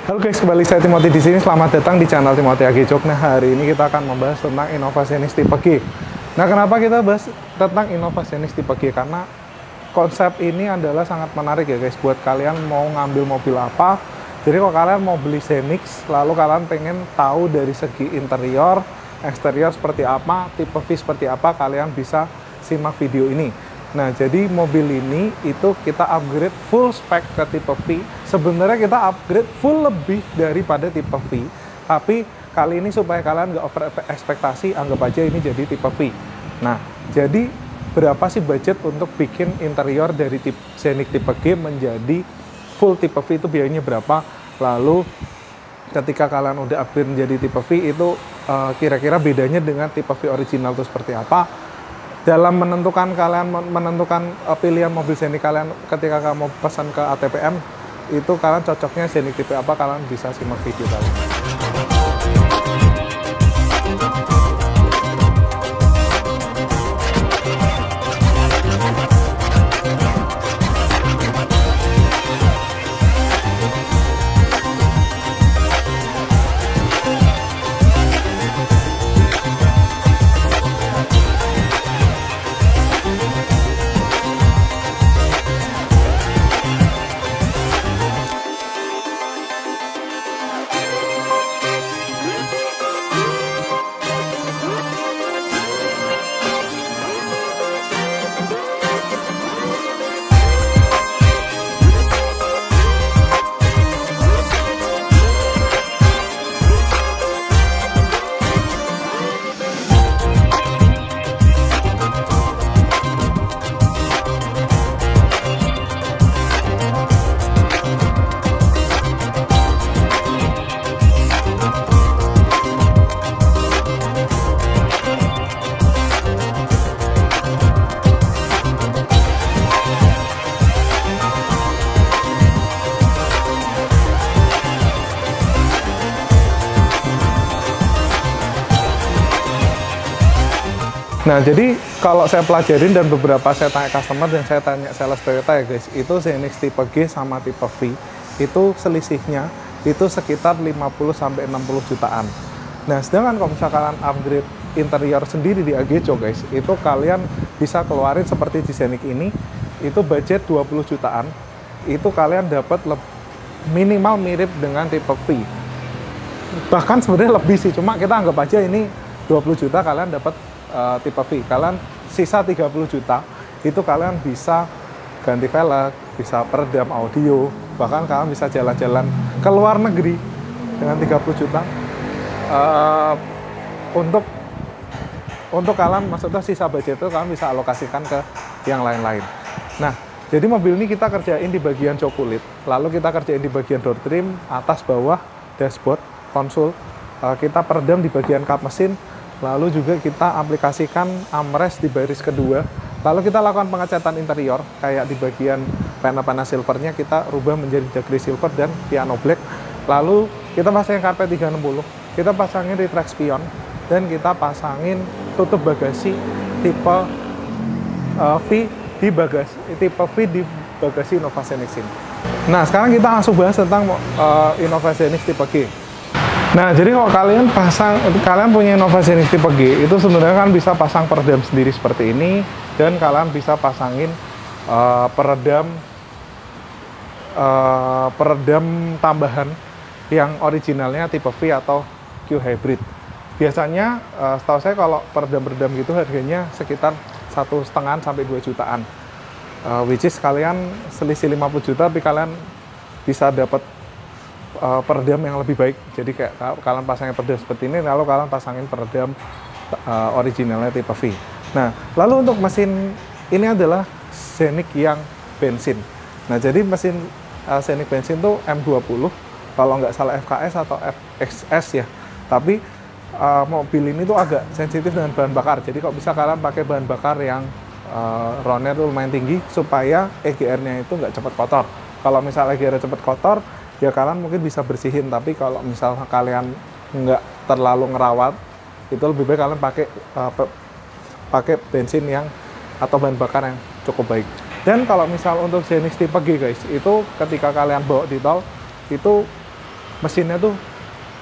Halo guys, kembali saya Timothy di sini. Selamat datang di channel Timothy AG Jok. Nah, hari ini kita akan membahas tentang inovasionis tipe G. Nah, kenapa kita bahas tentang inovasionis tipe G? Karena konsep ini adalah sangat menarik ya guys, buat kalian mau ngambil mobil apa. Jadi kalau kalian mau beli Xenix, lalu kalian pengen tahu dari segi interior, eksterior seperti apa, tipe V seperti apa, kalian bisa simak video ini. Nah, jadi mobil ini itu kita upgrade full spek ke tipe V. Sebenarnya kita upgrade full lebih daripada tipe V. Tapi kali ini supaya kalian nggak over ekspektasi, anggap aja ini jadi tipe V. Nah, jadi berapa sih budget untuk bikin interior dari tipe Xenix tipe G menjadi full tipe V, itu biayanya berapa? Lalu ketika kalian udah upgrade menjadi tipe V itu kira-kira bedanya dengan tipe V original itu seperti apa? Dalam menentukan pilihan mobil Xenix kalian ketika kamu mau pesan ke ATPM, itu kalian cocoknya Xenix tipe apa, kalian bisa simak video kalian. Nah, jadi kalau saya pelajarin dan beberapa saya tanya customer dan saya tanya sales Toyota ya guys, itu Xenix tipe G sama tipe V itu selisihnya itu sekitar 50-60 jutaan. Nah, sedangkan kalau misalkan kalian upgrade interior sendiri di AG Jok guys, itu kalian bisa keluarin seperti di Xenix ini, itu budget 20 jutaan, itu kalian dapat minimal mirip dengan tipe V. Bahkan sebenarnya lebih sih, cuma kita anggap aja ini 20 juta kalian dapat tipe V. Kalian sisa 30 juta itu kalian bisa ganti velg, bisa peredam audio, bahkan kalian bisa jalan-jalan ke luar negeri dengan 30 juta untuk kalian, maksudnya sisa budget itu kalian bisa alokasikan ke yang lain-lain. Nah, jadi mobil ini kita kerjain di bagian jok kulit, lalu kita kerjain di bagian door trim, atas bawah, dashboard, konsol, kita peredam di bagian kap mesin, lalu juga kita aplikasikan armrest di baris kedua, lalu kita lakukan pengecatan interior kayak di bagian panel-panel silvernya kita rubah menjadi jagri silver dan piano black, lalu kita pasangin karpet 360, kita pasangin retract spion, dan kita pasangin tutup bagasi tipe V di bagasi Innova Xenix ini. Nah, sekarang kita langsung bahas tentang Innova Xenix tipe G. Nah, jadi kalau kalian punya Innova Xenix tipe G, itu sebenarnya kan bisa pasang peredam sendiri seperti ini, dan kalian bisa pasangin peredam tambahan yang originalnya tipe V atau Q hybrid. Biasanya setahu saya kalau peredam-peredam gitu harganya sekitar 1,5 sampai 2 jutaan. Which is kalian selisih 50 juta, tapi kalian bisa dapat peredam yang lebih baik. Jadi kayak kalian pasangin peredam seperti ini, lalu kalian pasangin peredam originalnya tipe V. Nah, lalu untuk mesin ini adalah Xenix yang bensin. Nah, jadi mesin Xenix bensin tuh M20, kalau nggak salah FKS atau FXS ya. Tapi mobil ini tuh agak sensitif dengan bahan bakar. Jadi kalau bisa kalian pakai bahan bakar yang RON-nya tuh lumayan tinggi supaya EGR-nya itu nggak cepat kotor. Kalau misalnya EGR cepat kotor, ya kalian mungkin bisa bersihin, tapi kalau misalnya kalian nggak terlalu ngerawat, itu lebih baik kalian pakai bensin yang atau bahan bakar yang cukup baik. Dan kalau misal untuk Xenix tipe G guys, itu ketika kalian bawa di tol, itu mesinnya tuh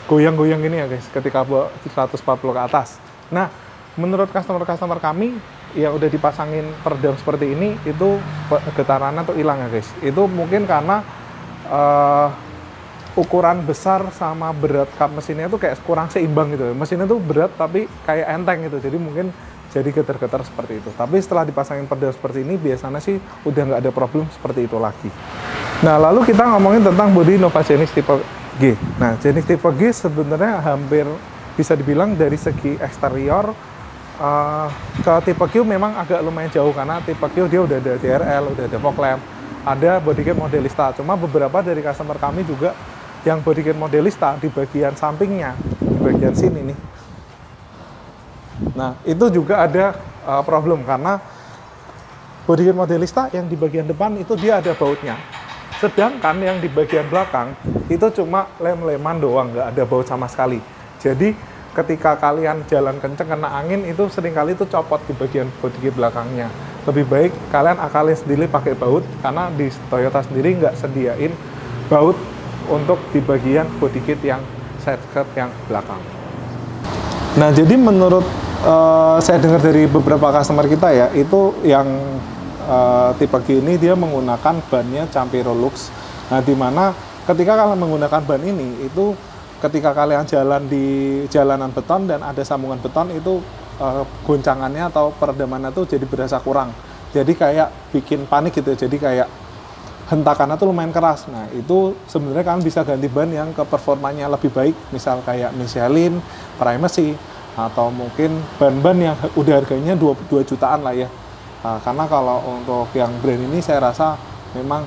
goyang-goyang gini ya guys, ketika bawa 140 ke atas. Nah, menurut customer kami yang udah dipasangin peredam seperti ini, itu getarannya tuh hilang ya guys. Itu mungkin karena ukuran besar sama berat kap mesinnya tuh kayak kurang seimbang gitu. Mesinnya tuh berat tapi kayak enteng gitu, jadi mungkin jadi getar-getar seperti itu. Tapi setelah dipasangin peredam seperti ini, biasanya sih udah nggak ada problem seperti itu lagi. Nah, lalu kita ngomongin tentang bodi Innova Genesis tipe G. Nah, jenis tipe G sebenarnya hampir bisa dibilang dari segi eksterior ke tipe Q memang agak lumayan jauh, karena tipe Q dia udah ada DRL, udah ada fog lamp, ada bodykit modelista. Cuma beberapa dari customer kami juga yang bodykit modelista di bagian sampingnya, di bagian sini nih. Nah, itu juga ada problem karena bodykit modelista yang di bagian depan itu dia ada bautnya. Sedangkan yang di bagian belakang itu cuma lem-leman doang, nggak ada baut sama sekali. Jadi ketika kalian jalan kenceng kena angin itu seringkali itu copot di bagian bodykit belakangnya. Lebih baik kalian akalin sendiri pakai baut, karena di Toyota sendiri nggak sediain baut untuk di bagian bodykit yang side skirt yang belakang. Nah, jadi menurut saya dengar dari beberapa customer kita ya, itu yang tipe G ini dia menggunakan bannya Campiro Lux. Nah, dimana ketika kalian menggunakan ban ini, itu ketika kalian jalan di jalanan beton dan ada sambungan beton, itu goncangannya atau peredamannya tuh jadi berasa kurang. Jadi kayak bikin panik gitu, jadi kayak hentakannya tuh lumayan keras. Nah, itu sebenarnya kalian bisa ganti ban yang ke performanya lebih baik, misal kayak Michelin, Primacy, atau mungkin ban-ban yang udah harganya 22 jutaan lah ya. Karena kalau untuk yang brand ini saya rasa memang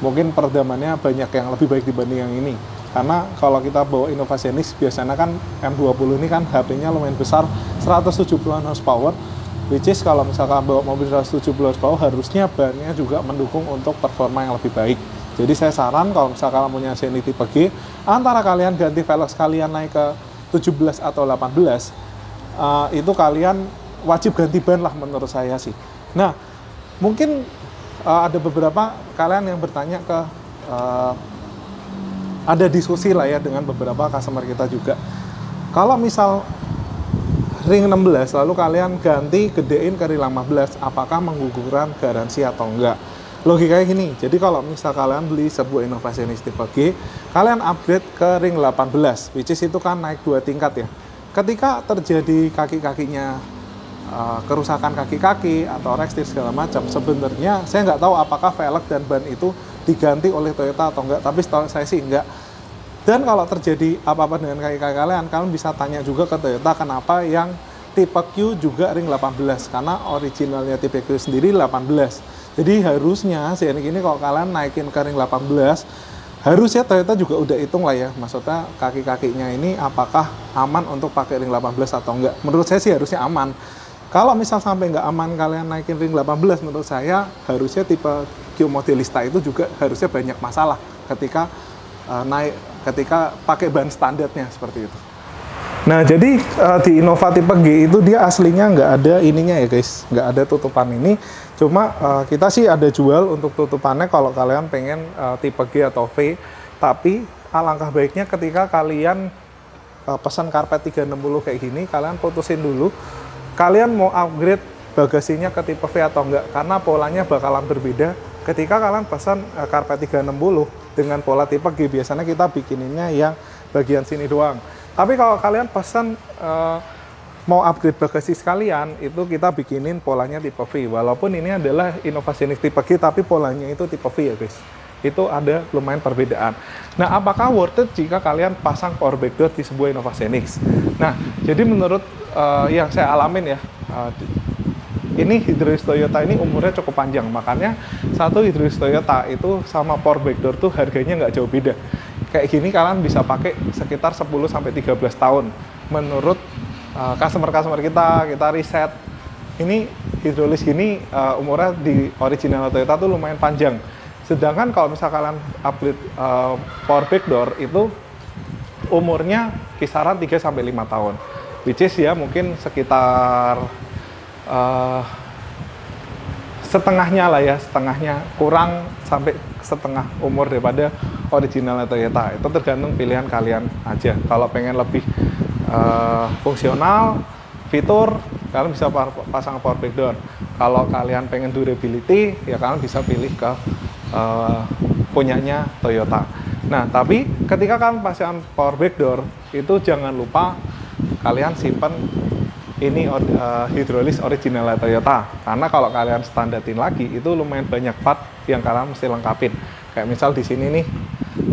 mungkin peredamannya banyak yang lebih baik dibanding yang ini. Karena kalau kita bawa Innova Genesis biasanya kan M20 ini kan HP-nya lumayan besar, 170-an horsepower. Which is kalau misalkan bawa mobil 170 horsepower, harusnya bannya juga mendukung untuk performa yang lebih baik. Jadi saya saran kalau misalkan kalian punya Genesis tipe G, antara kalian ganti velg sekalian naik ke 17 atau 18, itu kalian wajib ganti ban lah menurut saya sih. Nah, mungkin ada beberapa kalian yang bertanya ke ada diskusi lah ya dengan beberapa customer kita juga. Kalau misal ring 16 lalu kalian ganti gedein ke ring 15, apakah menggugurkan garansi atau enggak? Logikanya gini, jadi kalau misal kalian beli sebuah Innova Genesis tipe G, kalian upgrade ke ring 18, which is itu kan naik 2 tingkat ya. Ketika terjadi kaki-kakinya kerusakan kaki-kaki atau rekstir segala macam, sebenarnya saya nggak tahu apakah velg dan ban itu diganti oleh Toyota atau enggak, tapi setahu saya sih enggak. Dan kalau terjadi apa-apa dengan kaki-kaki kalian bisa tanya juga ke Toyota kenapa yang tipe Q juga ring 18, karena originalnya tipe Q sendiri 18. Jadi harusnya ini kalau kalian naikin ke ring 18, harusnya Toyota juga udah hitung lah ya, maksudnya kaki-kakinya ini apakah aman untuk pakai ring 18 atau enggak. Menurut saya sih harusnya aman. Kalau misal sampai nggak aman kalian naikin ring 18, menurut saya harusnya tipe Q modelista itu juga harusnya banyak masalah ketika ketika pakai ban standarnya seperti itu. Nah, jadi di Innova tipe G itu dia aslinya nggak ada ininya ya guys, nggak ada tutupan ini. Cuma kita sih ada jual untuk tutupannya kalau kalian pengen tipe G atau V. Tapi alangkah baiknya ketika kalian pesan karpet 360 kayak gini, kalian putusin dulu. Kalian mau upgrade bagasinya ke tipe V atau enggak, karena polanya bakalan berbeda. Ketika kalian pesan karpet 360 dengan pola tipe G, biasanya kita bikininnya yang bagian sini doang. Tapi kalau kalian pesan mau upgrade bagasi sekalian, itu kita bikinin polanya tipe V. Walaupun ini adalah Innova Genesis tipe G, tapi polanya itu tipe V ya guys. Itu ada lumayan perbedaan. Nah, apakah worth it jika kalian pasang power backdoor di sebuah Innova Genesis? Nah, jadi menurut yang saya alamin ya, ini hidrolis Toyota ini umurnya cukup panjang, makanya satu hidrolis Toyota itu sama power backdoor tuh harganya nggak jauh beda. Kayak gini kalian bisa pakai sekitar 10-13 tahun. Menurut customer-customer kita riset, ini hidrolis gini umurnya di original Toyota tuh lumayan panjang. Sedangkan kalau misalnya kalian upgrade power backdoor itu umurnya kisaran 3-5 tahun. Which is ya mungkin sekitar setengahnya lah ya, setengahnya kurang sampai setengah umur daripada original Toyota. Itu tergantung pilihan kalian aja. Kalau pengen lebih fungsional, fitur, kalian bisa pasang power back door. Kalau kalian pengen durability, ya kalian bisa pilih ke punyanya Toyota. Nah, tapi ketika kalian pasang power back door, itu jangan lupa kalian simpan ini hidrolis original Toyota, karena kalau kalian standarin lagi itu lumayan banyak part yang kalian mesti lengkapin. Kayak misal di sini nih,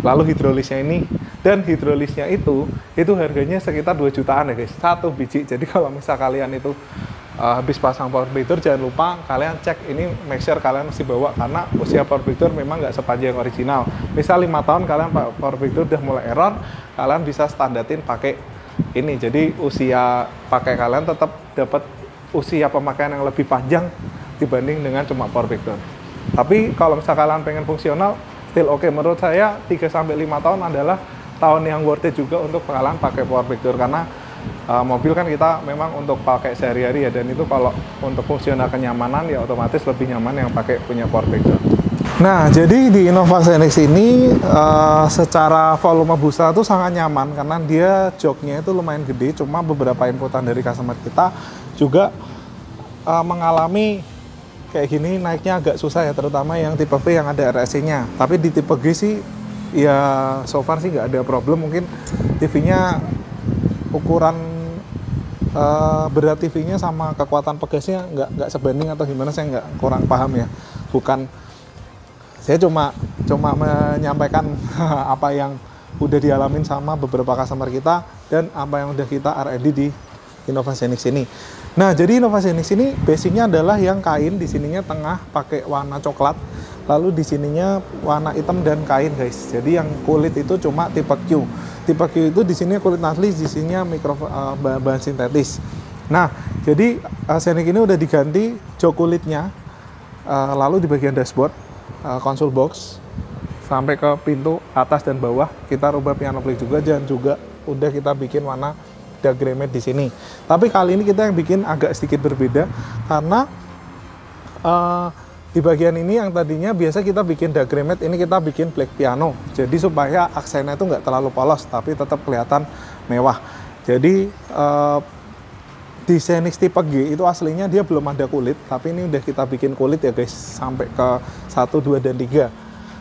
lalu hidrolisnya ini, dan hidrolisnya itu harganya sekitar 2 jutaan ya guys, satu biji. Jadi kalau misal kalian itu habis pasang power back door, jangan lupa kalian cek ini, make sure kalian mesti bawa, karena usia power back door memang nggak sepanjang original. Misal 5 tahun kalian power back door udah mulai error, kalian bisa standarin pakai ini, jadi usia pakai kalian tetap dapat usia pemakaian yang lebih panjang dibanding dengan cuma power back door. Tapi kalau misalnya kalian pengen fungsional, still oke. Menurut saya 3-5 tahun adalah tahun yang worth it juga untuk kalian pakai power back door, karena mobil kan kita memang untuk pakai sehari-hari ya, dan itu kalau untuk fungsional kenyamanan ya otomatis lebih nyaman yang pakai punya power back door. Nah, jadi di Innova Xenix ini secara volume busa itu sangat nyaman karena dia joknya itu lumayan gede. Cuma beberapa inputan dari customer kita juga mengalami kayak gini, naiknya agak susah ya, terutama yang tipe V yang ada RSC-nya. Tapi di tipe G sih ya so far sih nggak ada problem. Mungkin TV-nya ukuran berat TV-nya sama kekuatan pegasnya nggak sebanding atau gimana, saya nggak kurang paham ya. Saya cuma menyampaikan apa yang udah dialamin sama beberapa customer kita dan apa yang udah kita R&D di Innova Xenix ini. Nah, jadi Innova Xenix ini basicnya adalah yang kain, di sininya tengah pakai warna coklat, lalu di sininya warna hitam dan kain guys. Jadi yang kulit itu cuma tipe Q. Tipe Q itu di sini kulit asli, di sininya bahan sintetis. Nah, jadi Xenix ini udah diganti jok kulitnya, lalu di bagian dashboard, console box sampai ke pintu atas dan bawah kita rubah piano plate juga, dan juga udah kita bikin warna diagram di sini. Tapi kali ini kita yang bikin agak sedikit berbeda karena di bagian ini yang tadinya biasa kita bikin diagram, ini kita bikin black piano. Jadi supaya aksennya itu nggak terlalu polos tapi tetap kelihatan mewah. Jadi di Xenix tipe G itu aslinya dia belum ada kulit, tapi ini udah kita bikin kulit ya guys, sampai ke 1, 2, dan 3.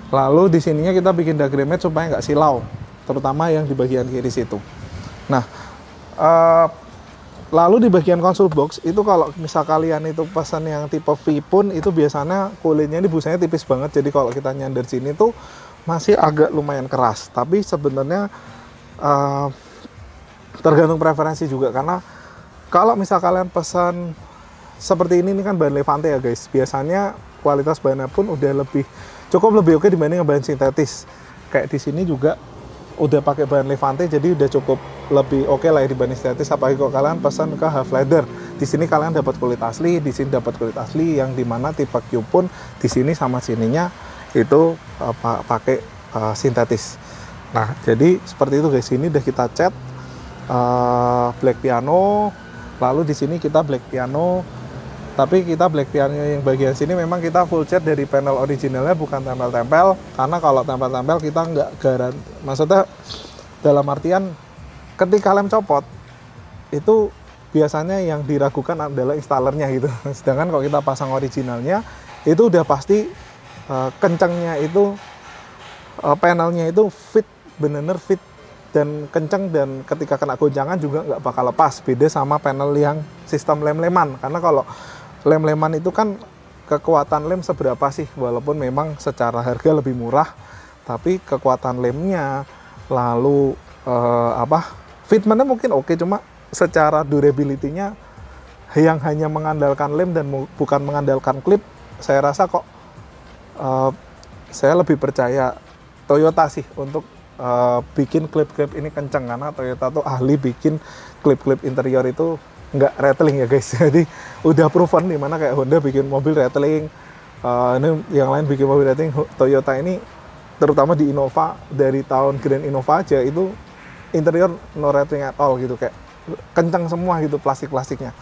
Lalu di sininya kita bikin diagram supaya nggak silau, terutama yang di bagian kiri situ. Nah, lalu di bagian console box itu kalau misal kalian itu pesan yang tipe V pun itu biasanya kulitnya ini busanya tipis banget, jadi kalau kita nyandar sini tuh masih agak lumayan keras. Tapi sebenarnya tergantung preferensi juga, karena kalau misal kalian pesan seperti ini kan bahan Levante ya guys, biasanya kualitas bahannya pun udah cukup lebih oke dibanding bahan sintetis. Kayak di sini juga udah pakai bahan Levante, jadi udah cukup lebih oke lah ya dibanding sintetis. Apalagi kalau kalian pesan ke half leather, di sini kalian dapat kulit asli, di sini dapat kulit asli, yang dimana tipe Q pun di sini sama sininya itu pakai sintetis. Nah, jadi seperti itu guys. Ini udah kita cat black piano. Lalu di sini kita black piano, tapi kita black piano yang bagian sini memang kita full cat dari panel originalnya, bukan tempel-tempel. Karena kalau tempel-tempel kita nggak garansi, maksudnya dalam artian ketika lem copot itu biasanya yang diragukan adalah installernya gitu. Sedangkan kalau kita pasang originalnya itu udah pasti kencangnya itu panelnya itu fit, bener-bener fit dan kenceng, dan ketika kena goncangan juga nggak bakal lepas. Beda sama panel yang sistem lem-leman, karena kalau lem-leman itu kan kekuatan lem seberapa sih, walaupun memang secara harga lebih murah, tapi kekuatan lemnya lalu fitmentnya mungkin oke, cuma secara durability-nya yang hanya mengandalkan lem dan bukan mengandalkan klip, saya rasa kok saya lebih percaya Toyota sih untuk bikin klip-klip ini kenceng, karena Toyota tuh ahli bikin klip-klip interior itu nggak rattling ya guys. Jadi udah proven, dimana kayak Honda bikin mobil rattling, ini yang lain bikin mobil rattling. Toyota ini terutama di Innova, dari tahun Grand Innova aja itu interior no rattling at all gitu, kayak kenceng semua gitu plastik-plastiknya.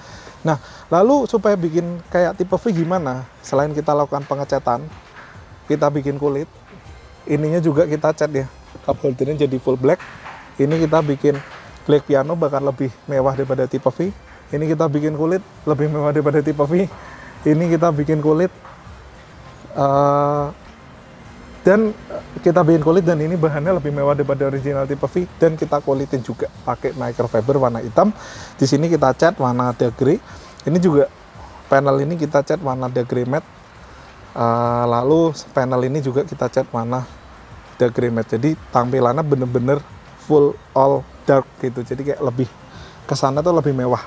Nah, lalu supaya bikin kayak tipe V gimana? Selain kita lakukan pengecatan, kita bikin kulit, ininya juga kita cat ya, cup holdernya jadi full black. Ini kita bikin black piano bahkan lebih mewah daripada tipe V. Ini kita bikin kulit lebih mewah daripada tipe V. Ini kita bikin kulit dan ini bahannya lebih mewah daripada original tipe V, dan kita kulitin juga pakai microfiber warna hitam. Di sini kita cat warna Dagg grey. Ini juga panel ini kita cat warna Dagg grey matte. Lalu panel ini juga kita cat warna Dagg grey matte. Jadi tampilannya bener-bener full all dark gitu. Jadi kayak lebih kesana tuh lebih mewah.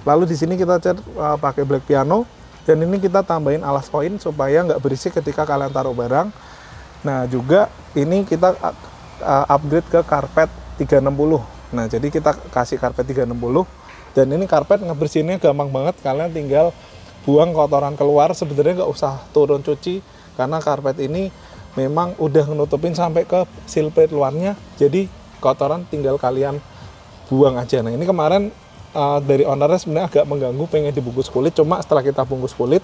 Lalu di sini kita cat pakai black piano, dan ini kita tambahin alas koin supaya nggak berisik ketika kalian taruh barang. Nah juga ini kita upgrade ke karpet 360. Nah jadi kita kasih karpet 360, dan ini karpet ngebersihinnya gampang banget. Kalian tinggal buang kotoran keluar, sebenarnya nggak usah turun cuci karena karpet ini memang udah nutupin sampai ke seal plate luarnya. Jadi kotoran tinggal kalian buang aja. Nah ini kemarin dari ownernya sebenarnya agak mengganggu, pengen dibungkus kulit, cuma setelah kita bungkus kulit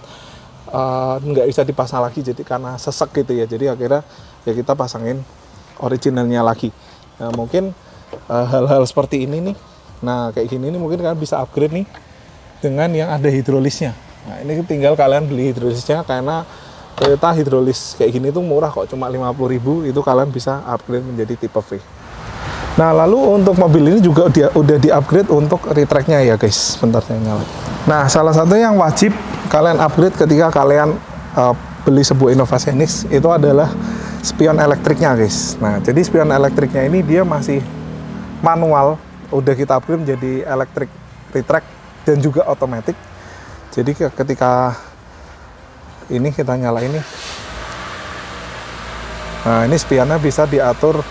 nggak bisa dipasang lagi, jadi karena sesek gitu ya. Jadi akhirnya ya kita pasangin originalnya lagi. Nah mungkin hal-hal seperti ini nih, nah kayak gini nih mungkin kalian bisa upgrade nih dengan yang ada hidrolisnya. Nah ini tinggal kalian beli hidrolisnya, karena Toyota hidrolis kayak gini tuh murah kok, cuma 50.000. Itu kalian bisa upgrade menjadi tipe V. Nah lalu untuk mobil ini juga udah di upgrade untuk retract-nya ya guys. Bentar saya nyalain. Nah salah satu yang wajib kalian upgrade ketika kalian beli sebuah Innova Xenix itu adalah spion elektriknya guys. Nah jadi spion elektriknya ini dia masih manual, udah kita upgrade menjadi electric retract dan juga otomatis. Jadi ketika ini kita nyalain nih, nah ini spionnya bisa diatur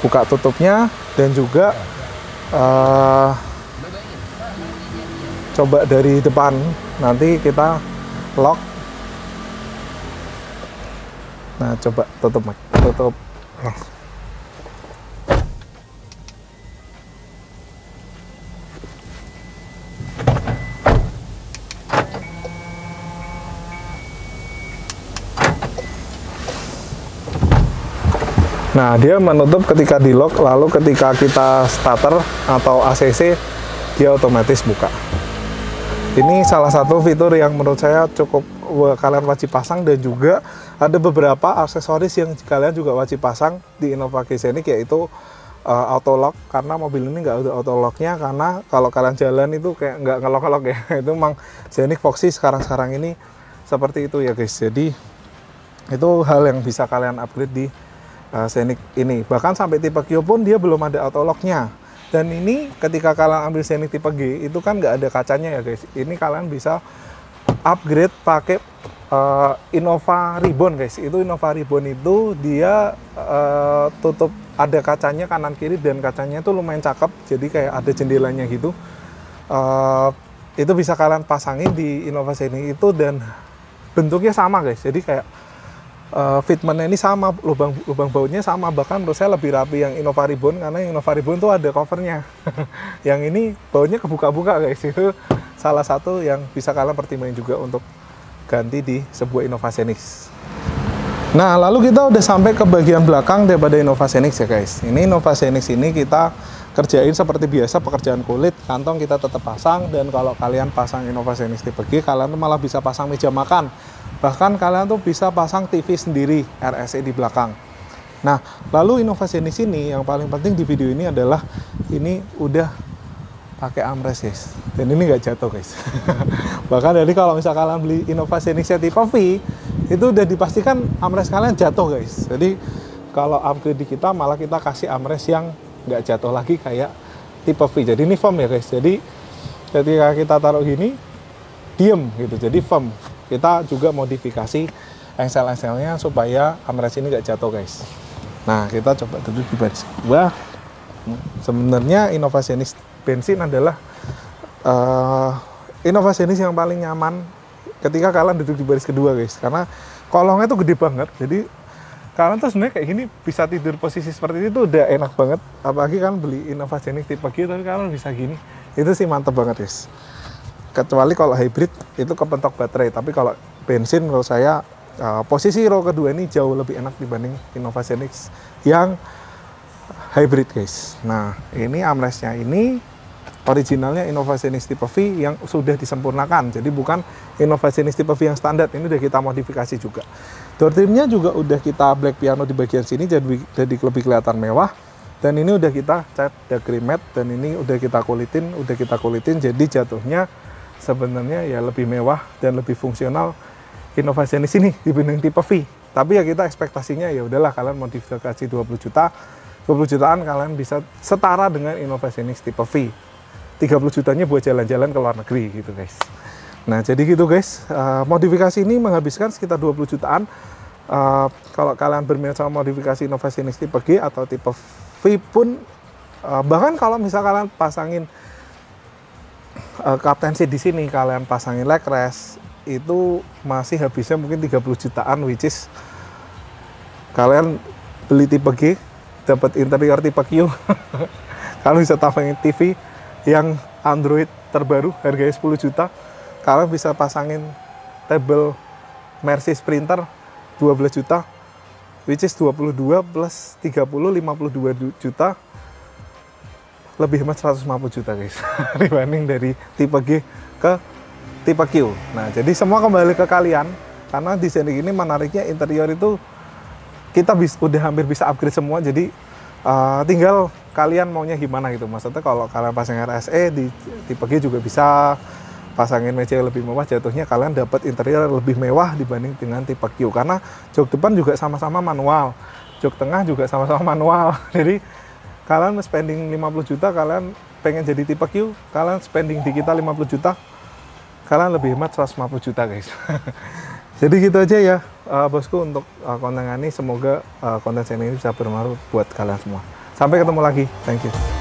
buka tutupnya, dan juga coba dari depan nanti kita lock. Nah coba tutup lock. Nah dia menutup ketika di lock, lalu ketika kita starter atau ACC dia otomatis buka. Ini salah satu fitur yang menurut saya cukup kalian wajib pasang, dan juga ada beberapa aksesoris yang kalian juga wajib pasang di Innova Xenix, yaitu auto lock, karena mobil ini nggak ada auto locknya, karena kalau kalian jalan itu kayak nggak ngelok-ngelok ya. Itu memang Xenix Foxy sekarang ini seperti itu ya guys. Jadi itu hal yang bisa kalian upgrade di Xenix ini. Bahkan sampai tipe Q pun dia belum ada auto locknya. Dan ini ketika kalian ambil Xenix tipe G itu kan nggak ada kacanya ya guys. Ini kalian bisa upgrade pakai Innova Ribbon guys. Itu Innova Ribbon itu dia tutup, ada kacanya kanan kiri, dan kacanya itu lumayan cakep. Jadi kayak ada jendelanya gitu. Itu bisa kalian pasangin di Innova Xenix itu, dan bentuknya sama guys. Jadi kayak fitmentnya ini sama, lubang bautnya sama, bahkan menurut saya lebih rapi yang Innova Ribbon, karena yang Innova Ribbon tuh ada covernya. Yang ini bautnya kebuka-buka guys. Itu salah satu yang bisa kalian pertimbangin juga untuk ganti di sebuah Innova Xenix. Nah lalu kita udah sampai ke bagian belakang daripada Innova Xenix ya guys. Ini Innova Xenix ini kita kerjain seperti biasa, pekerjaan kulit, kantong kita tetap pasang. Dan kalau kalian pasang Innova Xenix tipe G, kalian malah bisa pasang meja makan. Bahkan kalian tuh bisa pasang TV sendiri RSE di belakang. Nah, lalu Innova Xenix ini yang paling penting di video ini adalah ini udah pakai armrest guys. Dan ini nggak jatuh guys. Bahkan jadi kalau misal kalian beli Innova Xenix tipe V, itu udah dipastikan armrest kalian jatuh guys. Jadi kalau upgrade di kita malah kita kasih armrest yang nggak jatuh lagi kayak tipe V. Jadi ini firm ya guys. Jadi ketika kita taruh gini, diem gitu. Jadi firm. Kita juga modifikasi engsel-engselnya supaya armrest ini nggak jatuh guys. Nah kita coba duduk di baris kedua. Sebenarnya Innova Xenix bensin adalah Innova Xenix yang paling nyaman ketika kalian duduk di baris kedua guys, karena kolongnya tuh gede banget. Jadi kalian tuh sebenarnya kayak gini bisa tidur posisi seperti itu udah enak banget. Apalagi kan beli Innova Xenix tipe G, tapi kalian bisa gini, itu sih mantep banget guys. Kecuali kalau hybrid itu kepentok baterai, tapi kalau bensin menurut saya posisi row kedua ini jauh lebih enak dibanding Innova Xenix yang hybrid guys. Nah ini armrestnya ini originalnya Innova Xenix tipe V yang sudah disempurnakan, jadi bukan Innova Xenix tipe V yang standar, ini udah kita modifikasi juga. Door trimnya juga udah kita black piano di bagian sini, jadi lebih kelihatan mewah. Dan ini udah kita cat degree matte, dan ini udah kita kulitin, jadi jatuhnya sebenarnya ya lebih mewah dan lebih fungsional Innova Xenix ini dibanding tipe V. Tapi ya kita ekspektasinya ya udahlah, kalian modifikasi 20 jutaan kalian bisa setara dengan Innova Xenix tipe V. 30 jutanya buat jalan-jalan ke luar negeri gitu guys. Nah jadi gitu guys, modifikasi ini menghabiskan sekitar 20 jutaan. Kalau kalian berminat sama modifikasi Innova Xenix tipe G atau tipe V pun, bahkan kalau misal kalian pasangin Captain Seat di sini, kalian pasangin leg rest, itu masih habisnya mungkin 30 jutaan, which is kalian beli tipe G dapat interior tipe Q. Kalian bisa tambahin TV yang Android terbaru harganya 10 juta. Kalian bisa pasangin table Mercy Sprinter 12 juta, which is 22 plus 30, 52 juta, lebih hemat 150 juta guys dibanding dari tipe G ke tipe Q. Nah jadi semua kembali ke kalian, karena di sini ini menariknya interior itu kita udah hampir bisa upgrade semua, jadi tinggal kalian maunya gimana gitu. Maksudnya kalau kalian pasang RSE di tipe G juga bisa, pasangin meja yang lebih mewah, jatuhnya kalian dapat interior lebih mewah dibanding dengan tipe Q, karena jok depan juga sama-sama manual, jok tengah juga sama-sama manual. Jadi kalian spending 50 juta, kalian pengen jadi tipe Q, kalian spending di kita 50 juta, kalian lebih hemat 150 juta guys. Jadi gitu aja ya bosku untuk konten ini, semoga konten saya ini bisa bermanfaat buat kalian semua. Sampai ketemu lagi, thank you.